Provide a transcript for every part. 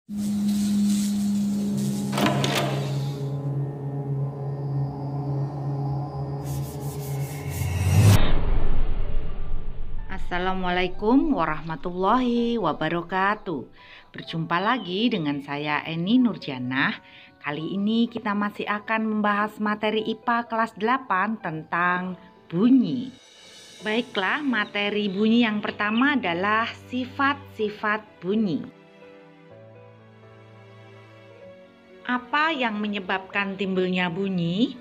Assalamualaikum warahmatullahi wabarakatuh. Berjumpa lagi dengan saya Eni Nurjanah. Kali ini kita masih akan membahas materi IPA kelas 8 tentang bunyi. Baiklah, materi bunyi yang pertama adalah sifat-sifat bunyi. Apa yang menyebabkan timbulnya bunyi?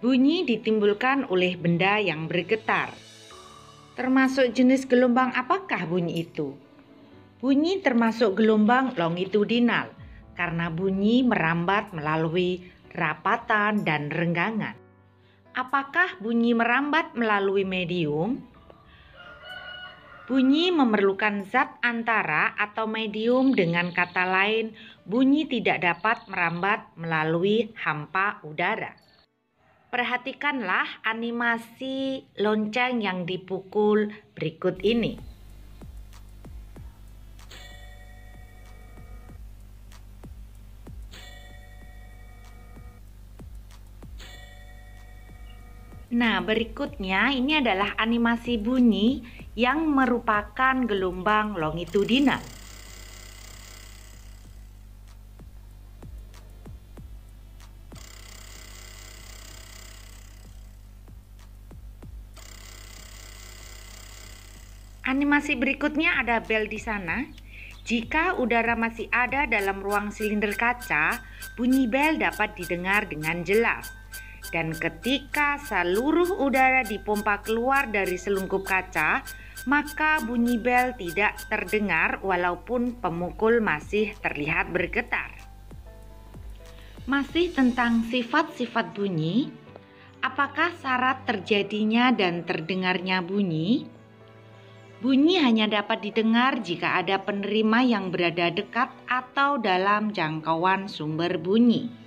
Bunyi ditimbulkan oleh benda yang bergetar. Termasuk jenis gelombang apakah bunyi itu? Bunyi termasuk gelombang longitudinal karena bunyi merambat melalui rapatan dan renggangan. Apakah bunyi merambat melalui medium? Bunyi memerlukan zat antara atau medium, dengan kata lain, bunyi tidak dapat merambat melalui hampa udara. Perhatikanlah animasi lonceng yang dipukul berikut ini. Nah, berikutnya ini adalah animasi bunyi yang merupakan gelombang longitudinal. Animasi berikutnya ada bel di sana. Jika udara masih ada dalam ruang silinder kaca, bunyi bel dapat didengar dengan jelas. Dan ketika seluruh udara dipompa keluar dari selungkup kaca, maka bunyi bel tidak terdengar walaupun pemukul masih terlihat bergetar. Masih tentang sifat-sifat bunyi, apakah syarat terjadinya dan terdengarnya bunyi? Bunyi hanya dapat didengar jika ada penerima yang berada dekat atau dalam jangkauan sumber bunyi.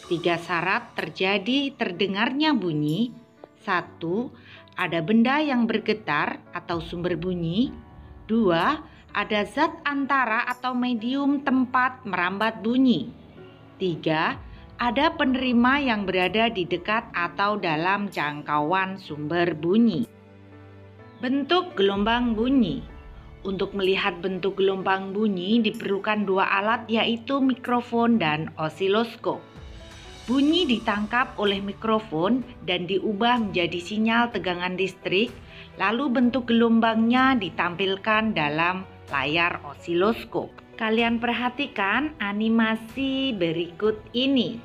3 syarat terjadi terdengarnya bunyi. 1. Ada benda yang bergetar atau sumber bunyi. 2. Ada zat antara atau medium tempat merambat bunyi. 3. Ada penerima yang berada di dekat atau dalam jangkauan sumber bunyi. Bentuk gelombang bunyi. Untuk melihat bentuk gelombang bunyi diperlukan 2 alat, yaitu mikrofon dan osiloskop. Bunyi ditangkap oleh mikrofon dan diubah menjadi sinyal tegangan listrik, lalu bentuk gelombangnya ditampilkan dalam layar osiloskop. Kalian perhatikan animasi berikut ini.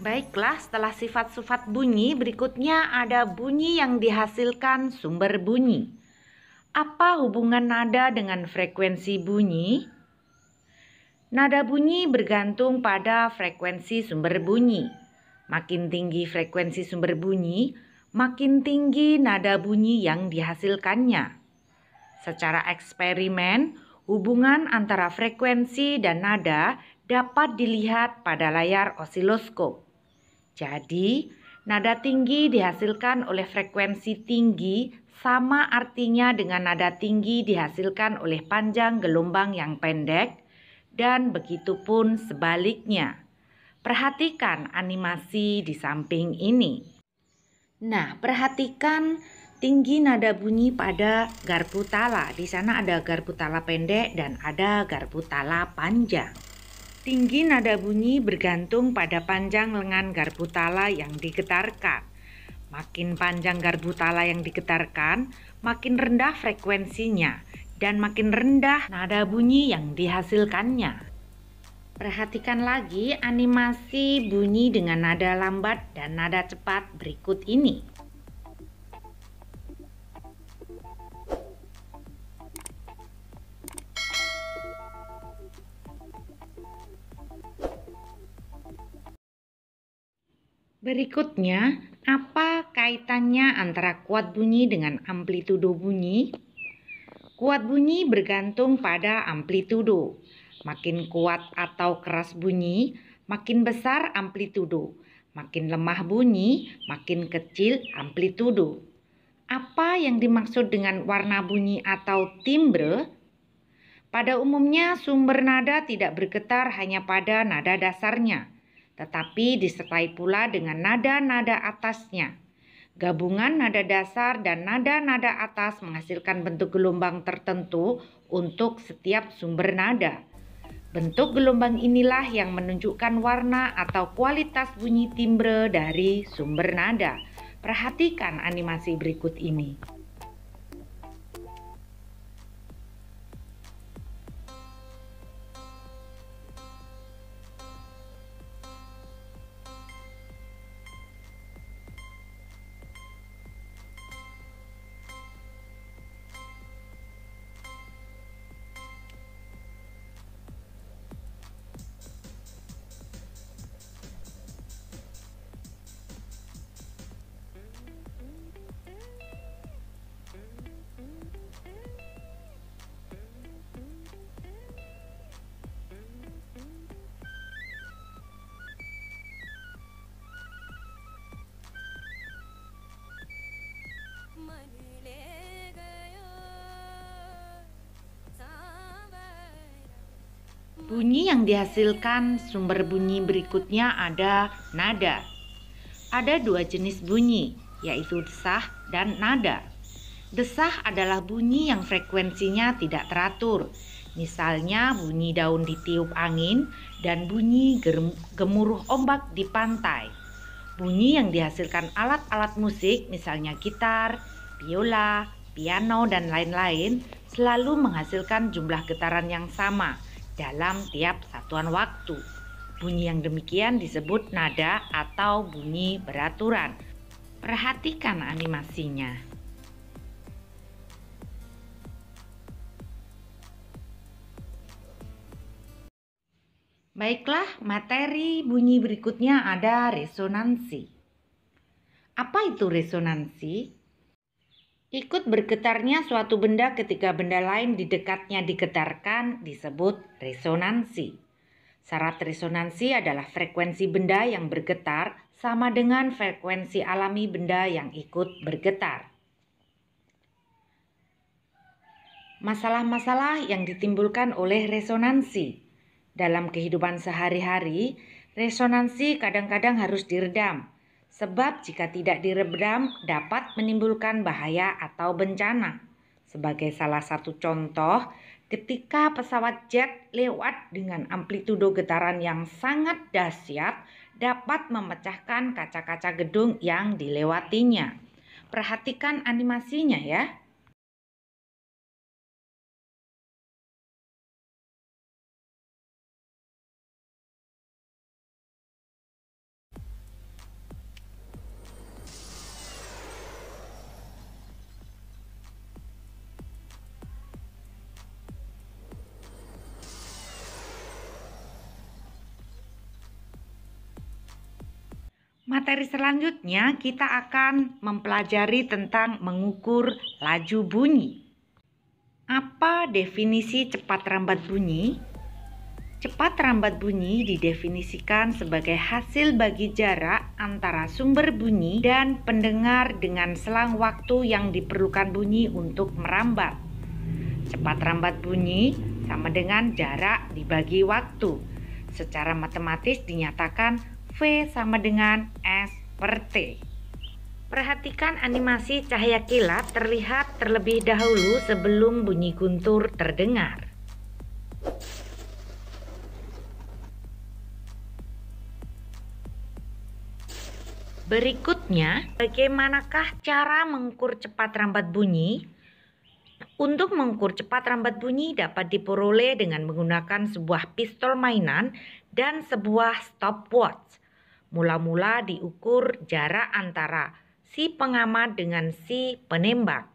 Baiklah, setelah sifat-sifat bunyi, berikutnya ada bunyi yang dihasilkan sumber bunyi. Apa hubungan nada dengan frekuensi bunyi? Nada bunyi bergantung pada frekuensi sumber bunyi. Makin tinggi frekuensi sumber bunyi, makin tinggi nada bunyi yang dihasilkannya. Secara eksperimen, hubungan antara frekuensi dan nada dapat dilihat pada layar osiloskop. Jadi, nada tinggi dihasilkan oleh frekuensi tinggi sama artinya dengan nada tinggi dihasilkan oleh panjang gelombang yang pendek, dan begitupun sebaliknya. Perhatikan animasi di samping ini. Nah, perhatikan tinggi nada bunyi pada garpu tala. Di sana ada garpu tala pendek dan ada garpu tala panjang. Tinggi nada bunyi bergantung pada panjang lengan garpu tala yang digetarkan. Makin panjang garpu tala yang digetarkan, makin rendah frekuensinya dan makin rendah nada bunyi yang dihasilkannya. Perhatikan lagi animasi bunyi dengan nada lambat dan nada cepat berikut ini. Berikutnya, apa kaitannya antara kuat bunyi dengan amplitudo bunyi? Kuat bunyi bergantung pada amplitudo. Makin kuat atau keras bunyi, makin besar amplitudo. Makin lemah bunyi, makin kecil amplitudo. Apa yang dimaksud dengan warna bunyi atau timbre? Pada umumnya, sumber nada tidak bergetar hanya pada nada dasarnya, tetapi disertai pula dengan nada-nada atasnya. Gabungan nada dasar dan nada-nada atas menghasilkan bentuk gelombang tertentu untuk setiap sumber nada. Bentuk gelombang inilah yang menunjukkan warna atau kualitas bunyi timbre dari sumber nada. Perhatikan animasi berikut ini. Bunyi yang dihasilkan sumber bunyi berikutnya ada nada. Ada dua jenis bunyi, yaitu desah dan nada. Desah adalah bunyi yang frekuensinya tidak teratur. Misalnya bunyi daun ditiup angin dan bunyi gemuruh ombak di pantai. Bunyi yang dihasilkan alat-alat musik, misalnya gitar, biola, piano, dan lain-lain, selalu menghasilkan jumlah getaran yang sama dalam tiap satuan waktu. Bunyi yang demikian disebut nada atau bunyi beraturan. Perhatikan animasinya. Baiklah, materi bunyi berikutnya ada resonansi. Apa itu resonansi? Ikut bergetarnya suatu benda ketika benda lain di dekatnya digetarkan disebut resonansi. Syarat resonansi adalah frekuensi benda yang bergetar sama dengan frekuensi alami benda yang ikut bergetar. Masalah-masalah yang ditimbulkan oleh resonansi. Dalam kehidupan sehari-hari, resonansi kadang-kadang harus diredam. Sebab jika tidak diredam dapat menimbulkan bahaya atau bencana. Sebagai salah satu contoh, ketika pesawat jet lewat dengan amplitudo getaran yang sangat dahsyat dapat memecahkan kaca-kaca gedung yang dilewatinya. Perhatikan animasinya ya. Materi selanjutnya kita akan mempelajari tentang mengukur laju bunyi. Apa definisi cepat rambat bunyi? Cepat rambat bunyi didefinisikan sebagai hasil bagi jarak antara sumber bunyi dan pendengar dengan selang waktu yang diperlukan bunyi untuk merambat. Cepat rambat bunyi sama dengan jarak dibagi waktu. Secara matematis dinyatakan V sama dengan S per T. Perhatikan animasi cahaya kilat terlihat terlebih dahulu sebelum bunyi guntur terdengar. Berikutnya, bagaimanakah cara mengukur cepat rambat bunyi? Untuk mengukur cepat rambat bunyi dapat diperoleh dengan menggunakan sebuah pistol mainan dan sebuah stopwatch. Mula-mula diukur jarak antara si pengamat dengan si penembak.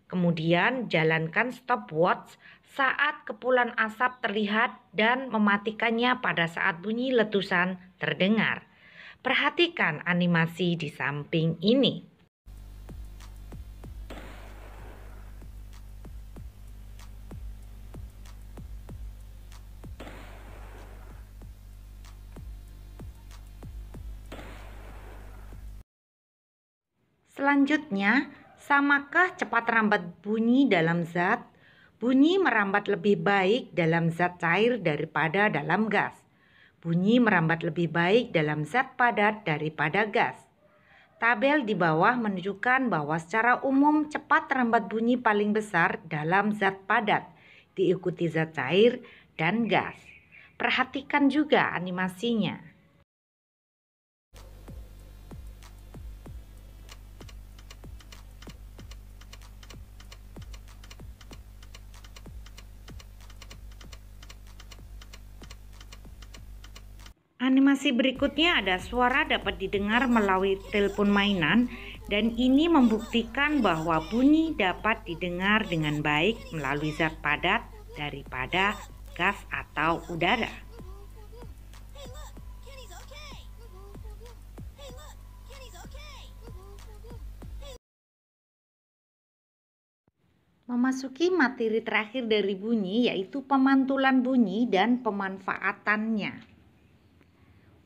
Kemudian jalankan stopwatch saat kepulan asap terlihat dan mematikannya pada saat bunyi letusan terdengar. Perhatikan animasi di samping ini. Selanjutnya, samakah cepat rambat bunyi dalam zat? Bunyi merambat lebih baik dalam zat cair daripada dalam gas. Bunyi merambat lebih baik dalam zat padat daripada gas. Tabel di bawah menunjukkan bahwa secara umum cepat rambat bunyi paling besar dalam zat padat, diikuti zat cair dan gas. Perhatikan juga animasinya. Animasi berikutnya ada suara dapat didengar melalui telepon mainan dan ini membuktikan bahwa bunyi dapat didengar dengan baik melalui zat padat daripada gas atau udara. Memasuki materi terakhir dari bunyi yaitu pemantulan bunyi dan pemanfaatannya.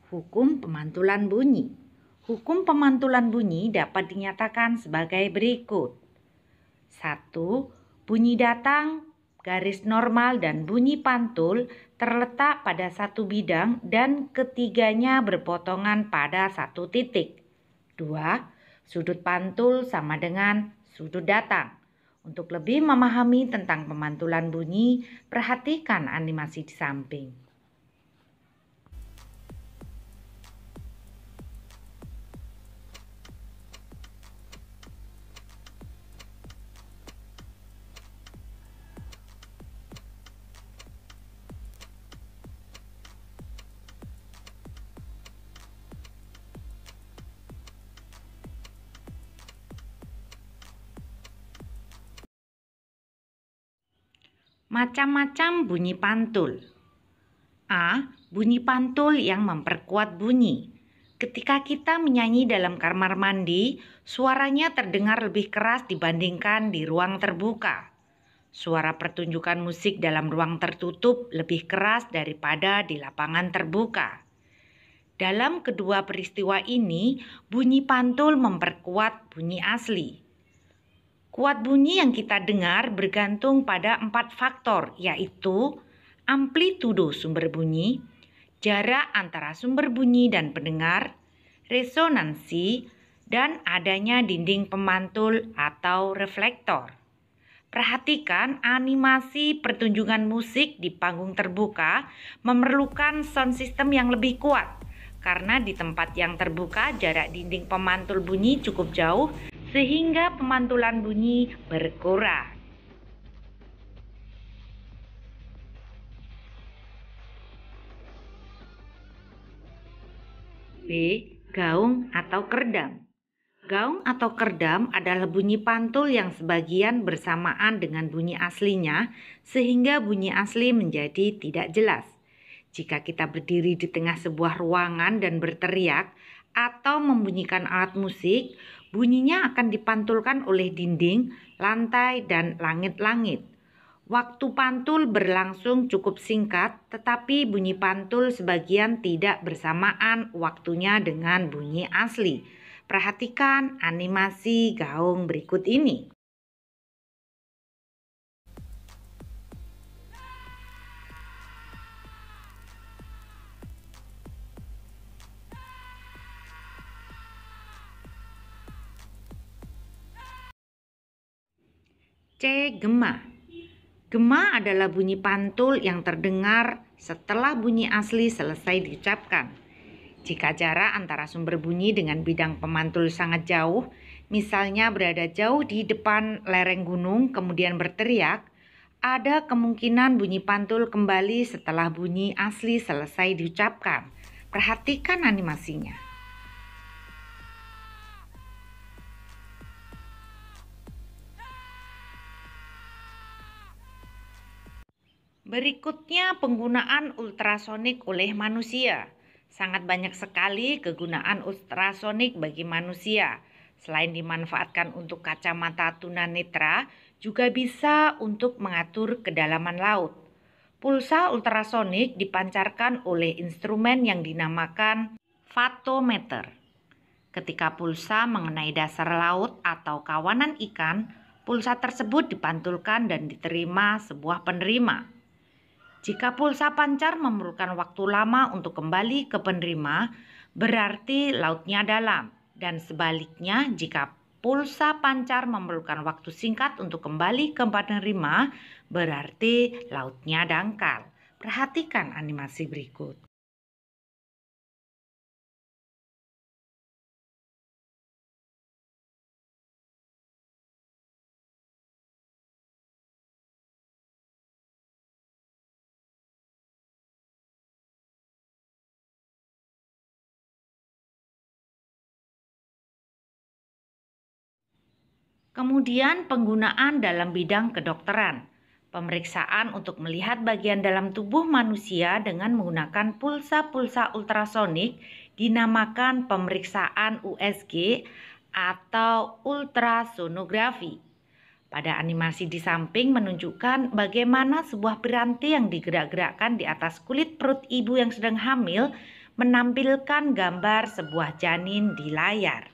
Hukum pemantulan bunyi. Hukum pemantulan bunyi dapat dinyatakan sebagai berikut. 1. Bunyi datang, garis normal dan bunyi pantul terletak pada satu bidang dan ketiganya berpotongan pada satu titik. 2. Sudut pantul sama dengan sudut datang. Untuk lebih memahami tentang pemantulan bunyi, perhatikan animasi di samping. Macam-macam bunyi pantul. A. Bunyi pantul yang memperkuat bunyi. Ketika kita menyanyi dalam kamar mandi, suaranya terdengar lebih keras dibandingkan di ruang terbuka. Suara pertunjukan musik dalam ruang tertutup lebih keras daripada di lapangan terbuka. Dalam kedua peristiwa ini, bunyi pantul memperkuat bunyi asli. Kuat bunyi yang kita dengar bergantung pada 4 faktor, yaitu amplitudo sumber bunyi, jarak antara sumber bunyi dan pendengar, resonansi, dan adanya dinding pemantul atau reflektor. Perhatikan animasi pertunjukan musik di panggung terbuka memerlukan sound system yang lebih kuat, karena di tempat yang terbuka jarak dinding pemantul bunyi cukup jauh sehingga pemantulan bunyi berkurang. B. Gaung atau kerdam. Gaung atau kerdam adalah bunyi pantul yang sebagian bersamaan dengan bunyi aslinya sehingga bunyi asli menjadi tidak jelas. Jika kita berdiri di tengah sebuah ruangan dan berteriak atau membunyikan alat musik, bunyinya akan dipantulkan oleh dinding, lantai, dan langit-langit. Waktu pantul berlangsung cukup singkat, tetapi bunyi pantul sebagian tidak bersamaan waktunya dengan bunyi asli. Perhatikan animasi gaung berikut ini. C. Gema. Gema adalah bunyi pantul yang terdengar setelah bunyi asli selesai diucapkan. Jika jarak antara sumber bunyi dengan bidang pemantul sangat jauh, misalnya berada jauh di depan lereng gunung kemudian berteriak, ada kemungkinan bunyi pantul kembali setelah bunyi asli selesai diucapkan. Perhatikan animasinya. Berikutnya penggunaan ultrasonik oleh manusia. Sangat banyak sekali kegunaan ultrasonik bagi manusia. Selain dimanfaatkan untuk kacamata tunanetra, juga bisa untuk mengatur kedalaman laut. Pulsa ultrasonik dipancarkan oleh instrumen yang dinamakan fatometer. Ketika pulsa mengenai dasar laut atau kawanan ikan, pulsa tersebut dipantulkan dan diterima sebuah penerima. Jika pulsa pancar memerlukan waktu lama untuk kembali ke penerima, berarti lautnya dalam. Dan sebaliknya, jika pulsa pancar memerlukan waktu singkat untuk kembali ke penerima, berarti lautnya dangkal. Perhatikan animasi berikut. Kemudian penggunaan dalam bidang kedokteran. Pemeriksaan untuk melihat bagian dalam tubuh manusia dengan menggunakan pulsa-pulsa ultrasonik dinamakan pemeriksaan USG atau ultrasonografi. Pada animasi di samping menunjukkan bagaimana sebuah piranti yang digerak-gerakkan di atas kulit perut ibu yang sedang hamil menampilkan gambar sebuah janin di layar.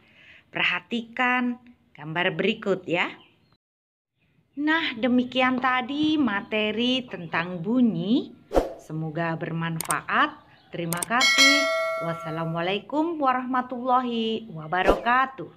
Perhatikan gambar berikut ya. Nah, demikian tadi materi tentang bunyi. Semoga bermanfaat. Terima kasih. Wassalamualaikum warahmatullahi wabarakatuh.